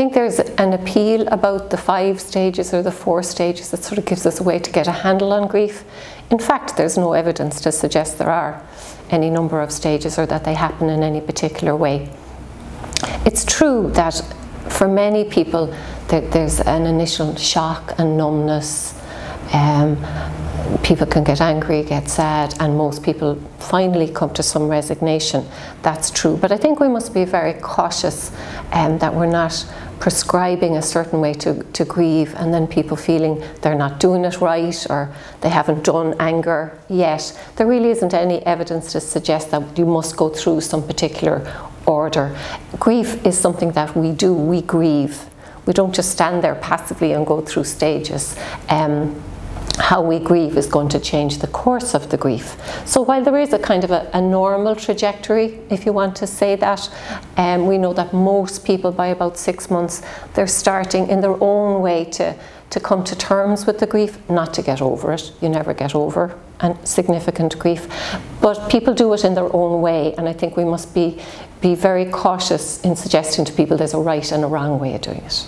think there's an appeal about the 5 stages or the 4 stages that sort of gives us a way to get a handle on grief. In fact, there's no evidence to suggest there are any number of stages or that they happen in any particular way. It's true that for many people there's an initial shock and numbness. People can get angry, get sad, and most people finally come to some resignation. That's true. But I think we must be very cautious that we're not prescribing a certain way to grieve and then people feeling they're not doing it right or they haven't done anger yet. There really isn't any evidence to suggest that you must go through some particular order. Grief is something that we do, we grieve. We don't just stand there passively and go through stages. How we grieve is going to change the course of the grief. So while there is a kind of a normal trajectory, if you want to say that, we know that most people by about 6 months, they're starting in their own way to come to terms with the grief, not to get over it. You never get over significant grief, but people do it in their own way, and I think we must be very cautious in suggesting to people there's a right and a wrong way of doing it.